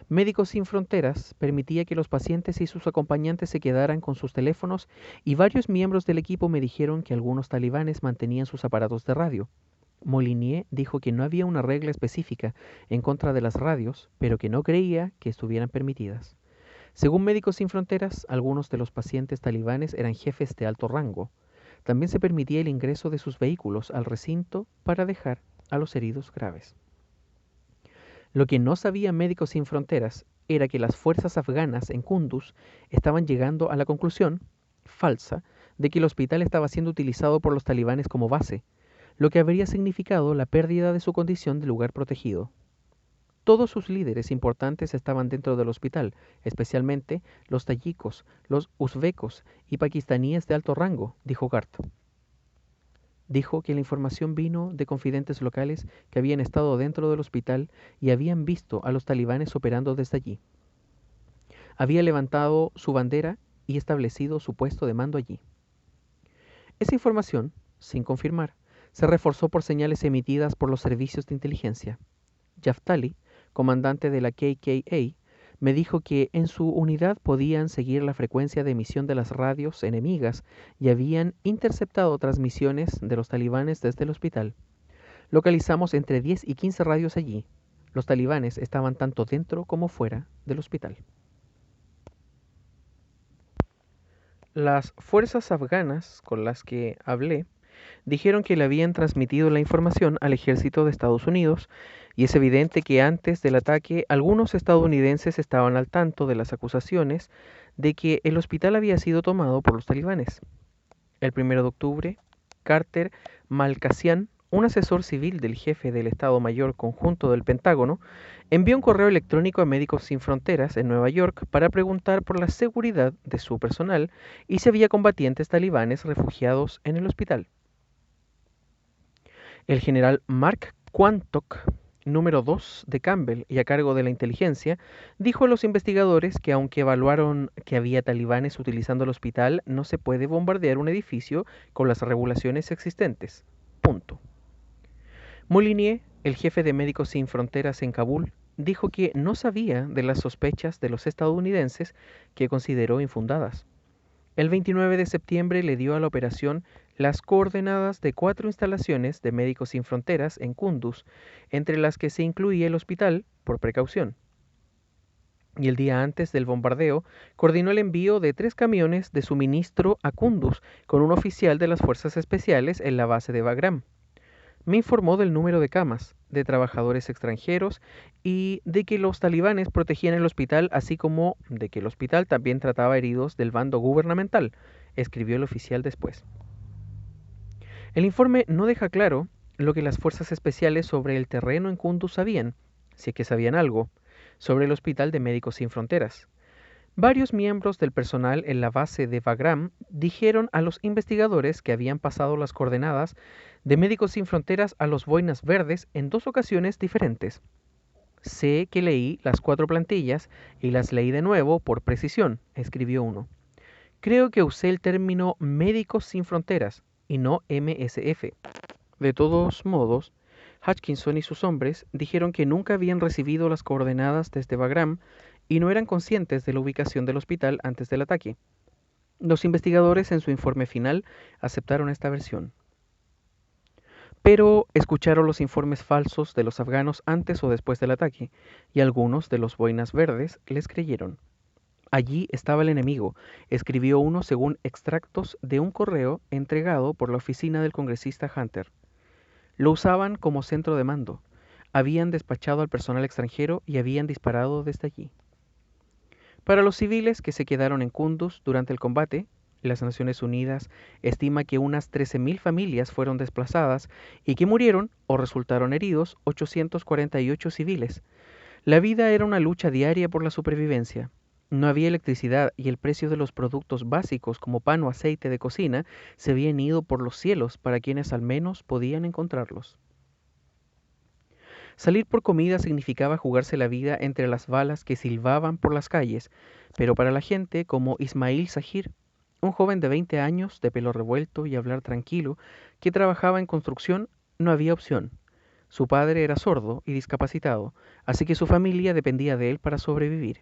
Médicos Sin Fronteras permitía que los pacientes y sus acompañantes se quedaran con sus teléfonos y varios miembros del equipo me dijeron que algunos talibanes mantenían sus aparatos de radio. Molinier dijo que no había una regla específica en contra de las radios, pero que no creía que estuvieran permitidas. Según Médicos Sin Fronteras, algunos de los pacientes talibanes eran jefes de alto rango. También se permitía el ingreso de sus vehículos al recinto para dejar a los heridos graves. Lo que no sabía Médicos Sin Fronteras era que las fuerzas afganas en Kunduz estaban llegando a la conclusión, falsa, de que el hospital estaba siendo utilizado por los talibanes como base, lo que habría significado la pérdida de su condición de lugar protegido. Todos sus líderes importantes estaban dentro del hospital, especialmente los tayikos, los uzbecos y pakistaníes de alto rango, dijo Gart. Dijo que la información vino de confidentes locales que habían estado dentro del hospital y habían visto a los talibanes operando desde allí. Había levantado su bandera y establecido su puesto de mando allí. Esa información, sin confirmar, se reforzó por señales emitidas por los servicios de inteligencia. Yaftali, comandante de la KKA, me dijo que en su unidad podían seguir la frecuencia de emisión de las radios enemigas y habían interceptado transmisiones de los talibanes desde el hospital. Localizamos entre 10 y 15 radios allí. Los talibanes estaban tanto dentro como fuera del hospital. Las fuerzas afganas con las que hablé dijeron que le habían transmitido la información al ejército de Estados Unidos y es evidente que antes del ataque algunos estadounidenses estaban al tanto de las acusaciones de que el hospital había sido tomado por los talibanes. El 1 de octubre, Carter Malkasian, un asesor civil del jefe del Estado Mayor Conjunto del Pentágono, envió un correo electrónico a Médicos Sin Fronteras en Nueva York para preguntar por la seguridad de su personal y si había combatientes talibanes refugiados en el hospital. El general Mark Quantock, número 2 de Campbell y a cargo de la inteligencia, dijo a los investigadores que aunque evaluaron que había talibanes utilizando el hospital, no se puede bombardear un edificio con las regulaciones existentes. Punto. Molinier, el jefe de Médicos Sin Fronteras en Kabul, dijo que no sabía de las sospechas de los estadounidenses que consideró infundadas. El 29 de septiembre le dio a la operación las coordenadas de 4 instalaciones de Médicos Sin Fronteras en Kunduz, entre las que se incluía el hospital, por precaución. Y el día antes del bombardeo, coordinó el envío de 3 camiones de suministro a Kunduz con un oficial de las Fuerzas Especiales en la base de Bagram. Me informó del número de camas, de trabajadores extranjeros y de que los talibanes protegían el hospital, así como de que el hospital también trataba heridos del bando gubernamental, escribió el oficial después. El informe no deja claro lo que las fuerzas especiales sobre el terreno en Kunduz sabían, si es que sabían algo, sobre el hospital de Médicos Sin Fronteras. Varios miembros del personal en la base de Bagram dijeron a los investigadores que habían pasado las coordenadas de Médicos Sin Fronteras a los Boinas Verdes en 2 ocasiones diferentes. Sé que leí las 4 plantillas y las leí de nuevo por precisión, escribió uno. Creo que usé el término Médicos Sin Fronteras y no MSF. De todos modos, Hutchinson y sus hombres dijeron que nunca habían recibido las coordenadas desde Bagram y no eran conscientes de la ubicación del hospital antes del ataque. Los investigadores en su informe final aceptaron esta versión. Pero escucharon los informes falsos de los afganos antes o después del ataque, y algunos de los boinas verdes les creyeron. Allí estaba el enemigo, escribió uno según extractos de un correo entregado por la oficina del congresista Hunter. Lo usaban como centro de mando, habían despachado al personal extranjero y habían disparado desde allí. Para los civiles que se quedaron en Kunduz durante el combate, las Naciones Unidas estima que unas 13.000 familias fueron desplazadas y que murieron o resultaron heridos 848 civiles. La vida era una lucha diaria por la supervivencia. No había electricidad y el precio de los productos básicos como pan o aceite de cocina se habían ido por los cielos para quienes al menos podían encontrarlos. Salir por comida significaba jugarse la vida entre las balas que silbaban por las calles, pero para la gente como Ismail Zahir, un joven de 20 años, de pelo revuelto y hablar tranquilo, que trabajaba en construcción, no había opción. Su padre era sordo y discapacitado, así que su familia dependía de él para sobrevivir.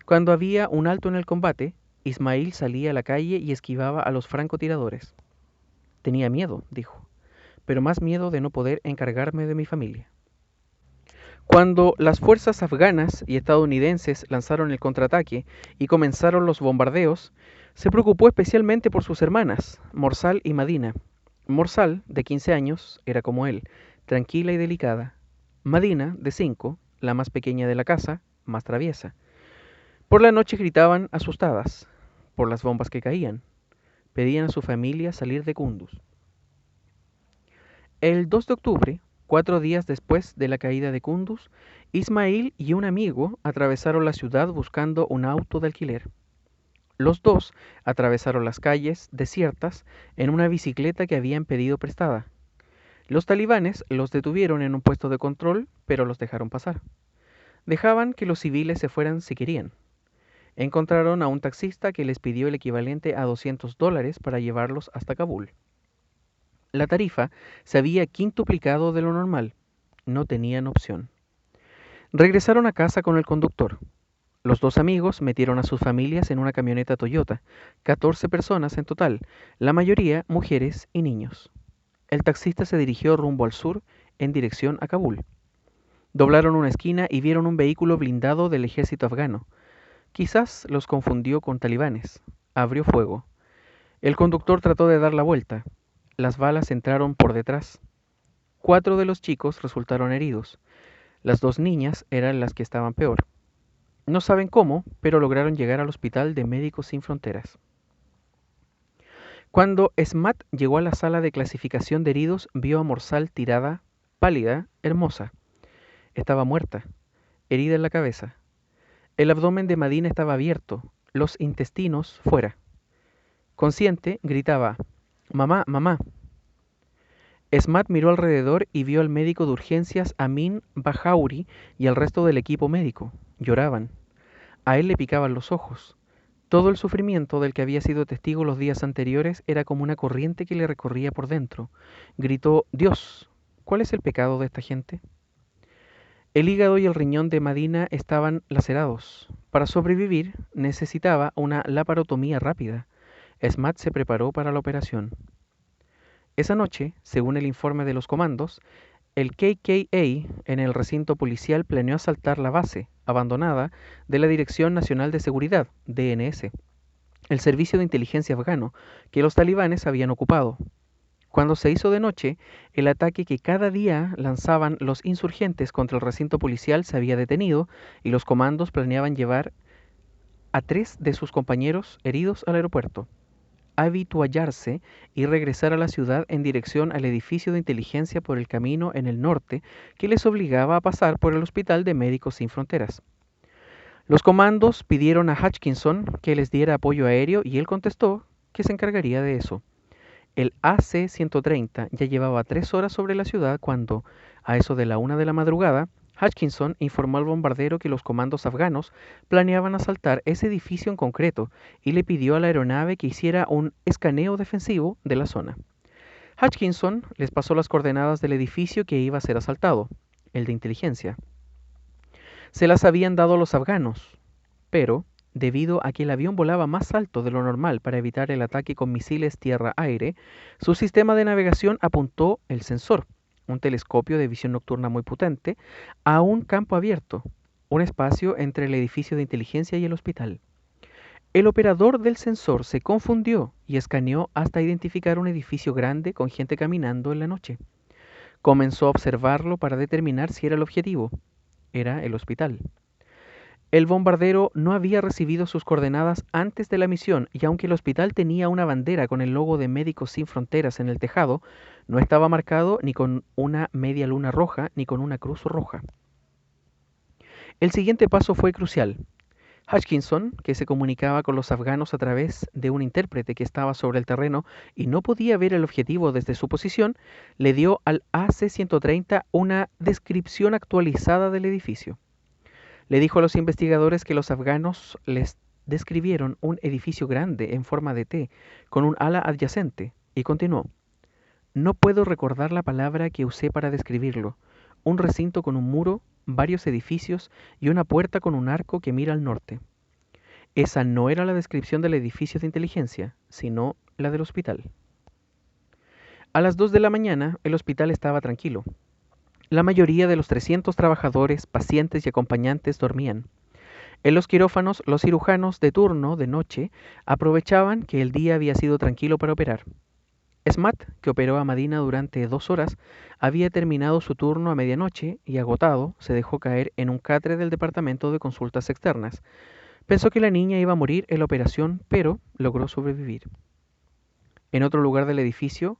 Cuando había un alto en el combate, Ismail salía a la calle y esquivaba a los francotiradores. Tenía miedo, dijo, pero más miedo de no poder encargarme de mi familia. Cuando las fuerzas afganas y estadounidenses lanzaron el contraataque y comenzaron los bombardeos, se preocupó especialmente por sus hermanas, Morsal y Madina. Morsal, de 15 años, era como él, tranquila y delicada. Madina, de 5, la más pequeña de la casa, más traviesa. Por la noche gritaban asustadas por las bombas que caían. Pedían a su familia salir de Kunduz. El 2 de octubre, 4 días después de la caída de Kunduz, Ismail y un amigo atravesaron la ciudad buscando un auto de alquiler. Los dos atravesaron las calles desiertas en una bicicleta que habían pedido prestada. Los talibanes los detuvieron en un puesto de control, pero los dejaron pasar. Dejaban que los civiles se fueran si querían. Encontraron a un taxista que les pidió el equivalente a $200 para llevarlos hasta Kabul. La tarifa se había quintuplicado de lo normal. No tenían opción. Regresaron a casa con el conductor. Los dos amigos metieron a sus familias en una camioneta Toyota, 14 personas en total, la mayoría mujeres y niños. El taxista se dirigió rumbo al sur, en dirección a Kabul. Doblaron una esquina y vieron un vehículo blindado del ejército afgano. Quizás los confundió con talibanes. Abrió fuego. El conductor trató de dar la vuelta. Las balas entraron por detrás. 4 de los chicos resultaron heridos. Las 2 niñas eran las que estaban peor. No saben cómo, pero lograron llegar al hospital de Médicos Sin Fronteras. Cuando Esmat llegó a la sala de clasificación de heridos, vio a Morsal tirada, pálida, hermosa. Estaba muerta, herida en la cabeza. El abdomen de Madina estaba abierto, los intestinos fuera. Consciente, gritaba, «Mamá, mamá». Esmat miró alrededor y vio al médico de urgencias Amin Bajauri y al resto del equipo médico. Lloraban. A él le picaban los ojos. Todo el sufrimiento del que había sido testigo los días anteriores era como una corriente que le recorría por dentro. Gritó, «Dios, ¿cuál es el pecado de esta gente?». El hígado y el riñón de Madina estaban lacerados. Para sobrevivir necesitaba una laparotomía rápida. Esmat se preparó para la operación. Esa noche, según el informe de los comandos, el KKA en el recinto policial planeó asaltar la base, abandonada, de la Dirección Nacional de Seguridad, DNS, el servicio de inteligencia afgano, que los talibanes habían ocupado. Cuando se hizo de noche, el ataque que cada día lanzaban los insurgentes contra el recinto policial se había detenido y los comandos planeaban llevar a 3 de sus compañeros heridos al aeropuerto, habituallarse y regresar a la ciudad en dirección al edificio de inteligencia por el camino en el norte que les obligaba a pasar por el Hospital de Médicos Sin Fronteras. Los comandos pidieron a Hutchinson que les diera apoyo aéreo y él contestó que se encargaría de eso. El AC-130 ya llevaba 3 horas sobre la ciudad cuando, a eso de la 1 de la madrugada, Hutchinson informó al bombardero que los comandos afganos planeaban asaltar ese edificio en concreto y le pidió a la aeronave que hiciera un escaneo defensivo de la zona. Hutchinson les pasó las coordenadas del edificio que iba a ser asaltado, el de inteligencia. Se las habían dado los afganos, pero debido a que el avión volaba más alto de lo normal para evitar el ataque con misiles tierra-aire, su sistema de navegación apuntó el sensor, un telescopio de visión nocturna muy potente, a un campo abierto, un espacio entre el edificio de inteligencia y el hospital. El operador del sensor se confundió y escaneó hasta identificar un edificio grande con gente caminando en la noche. Comenzó a observarlo para determinar si era el objetivo. Era el hospital. El bombardero no había recibido sus coordenadas antes de la misión y aunque el hospital tenía una bandera con el logo de Médicos Sin Fronteras en el tejado, no estaba marcado ni con una media luna roja ni con una cruz roja. El siguiente paso fue crucial. Hutchinson, que se comunicaba con los afganos a través de un intérprete que estaba sobre el terreno y no podía ver el objetivo desde su posición, le dio al AC-130 una descripción actualizada del edificio. Le dijo a los investigadores que los afganos les describieron un edificio grande en forma de T, con un ala adyacente, y continuó. No puedo recordar la palabra que usé para describirlo. un recinto con un muro, varios edificios y una puerta con un arco que mira al norte. Esa no era la descripción del edificio de inteligencia, sino la del hospital. A las 2 de la mañana, el hospital estaba tranquilo. La mayoría de los 300 trabajadores, pacientes y acompañantes dormían. En los quirófanos, los cirujanos de turno de noche aprovechaban que el día había sido tranquilo para operar. Smat, que operó a Madina durante 2 horas, había terminado su turno a medianoche y, agotado, se dejó caer en un catre del departamento de consultas externas. Pensó que la niña iba a morir en la operación, pero logró sobrevivir. En otro lugar del edificio,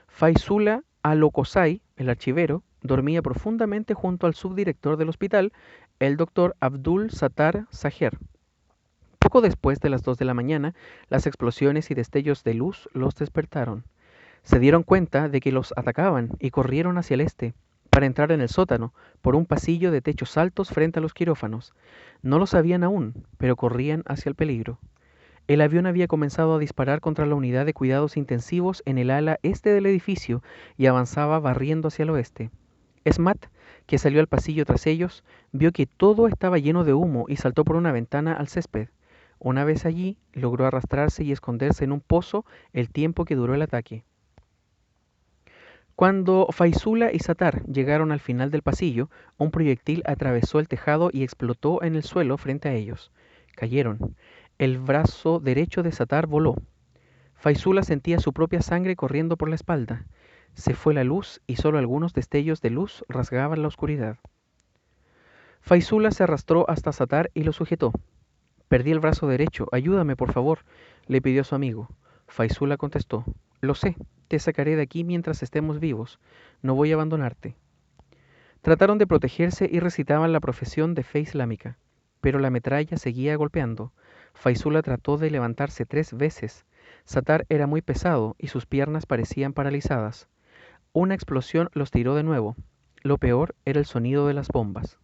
Faizullah Alokosai, el archivero, dormía profundamente junto al subdirector del hospital, el doctor Abdul Sattar Saher. Poco después de las 2 de la mañana, las explosiones y destellos de luz los despertaron. Se dieron cuenta de que los atacaban y corrieron hacia el este, para entrar en el sótano, por un pasillo de techos altos frente a los quirófanos. No lo sabían aún, pero corrían hacia el peligro. El avión había comenzado a disparar contra la unidad de cuidados intensivos en el ala este del edificio y avanzaba barriendo hacia el oeste. Smat, que salió al pasillo tras ellos, vio que todo estaba lleno de humo y saltó por una ventana al césped. Una vez allí, logró arrastrarse y esconderse en un pozo el tiempo que duró el ataque. Cuando Faizullah y Sattar llegaron al final del pasillo, un proyectil atravesó el tejado y explotó en el suelo frente a ellos. Cayeron. El brazo derecho de Sattar voló. Faizullah sentía su propia sangre corriendo por la espalda. Se fue la luz y solo algunos destellos de luz rasgaban la oscuridad. Faizullah se arrastró hasta Sattar y lo sujetó. Perdí el brazo derecho, ayúdame por favor, le pidió a su amigo. Faizullah contestó, lo sé, te sacaré de aquí mientras estemos vivos, no voy a abandonarte. Trataron de protegerse y recitaban la profesión de fe islámica, pero la metralla seguía golpeando. Faizullah trató de levantarse 3 veces. Sattar era muy pesado y sus piernas parecían paralizadas. Una explosión los tiró de nuevo. Lo peor era el sonido de las bombas.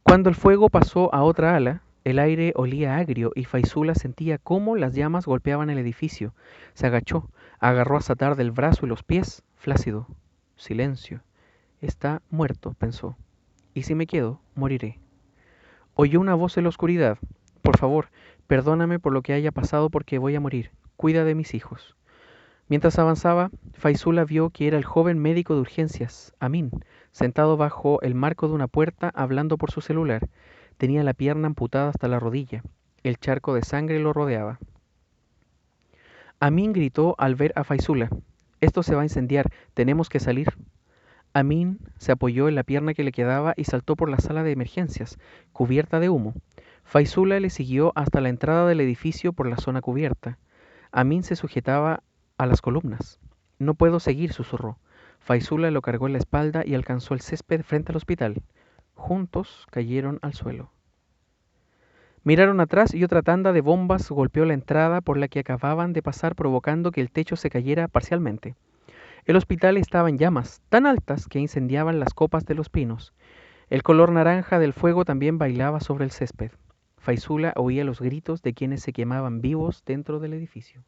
Cuando el fuego pasó a otra ala, el aire olía agrio y Faizullah sentía cómo las llamas golpeaban el edificio. Se agachó, agarró a Sattar del brazo y los pies, flácido. Silencio. Está muerto, pensó. Y si me quedo, moriré. Oyó una voz en la oscuridad. Por favor, perdóname por lo que haya pasado porque voy a morir. Cuida de mis hijos. Mientras avanzaba, Faizullah vio que era el joven médico de urgencias, Amin, sentado bajo el marco de una puerta hablando por su celular. Tenía la pierna amputada hasta la rodilla. El charco de sangre lo rodeaba. Amin gritó al ver a Faizullah. Esto se va a incendiar, tenemos que salir. Amin se apoyó en la pierna que le quedaba y saltó por la sala de emergencias, cubierta de humo. Faizullah le siguió hasta la entrada del edificio por la zona cubierta. Amin se sujetaba a las columnas. No puedo seguir, susurró. Faizullah lo cargó en la espalda y alcanzó el césped frente al hospital. Juntos cayeron al suelo. Miraron atrás y otra tanda de bombas golpeó la entrada por la que acababan de pasar, provocando que el techo se cayera parcialmente. El hospital estaba en llamas, tan altas que incendiaban las copas de los pinos. El color naranja del fuego también bailaba sobre el césped. Faizullah oía los gritos de quienes se quemaban vivos dentro del edificio.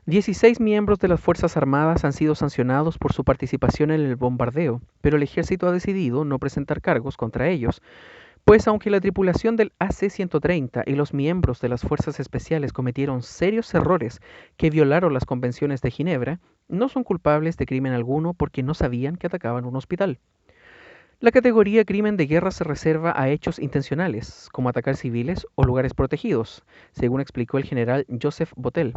16 miembros de las Fuerzas Armadas han sido sancionados por su participación en el bombardeo, pero el ejército ha decidido no presentar cargos contra ellos, pues aunque la tripulación del AC-130 y los miembros de las fuerzas especiales cometieron serios errores que violaron las convenciones de Ginebra, no son culpables de crimen alguno porque no sabían que atacaban un hospital. La categoría crimen de guerra se reserva a hechos intencionales, como atacar civiles o lugares protegidos, según explicó el general Joseph Bottel.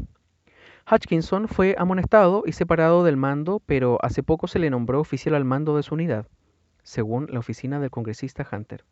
Hutchinson fue amonestado y separado del mando, pero hace poco se le nombró oficial al mando de su unidad, según la oficina del congresista Hunter.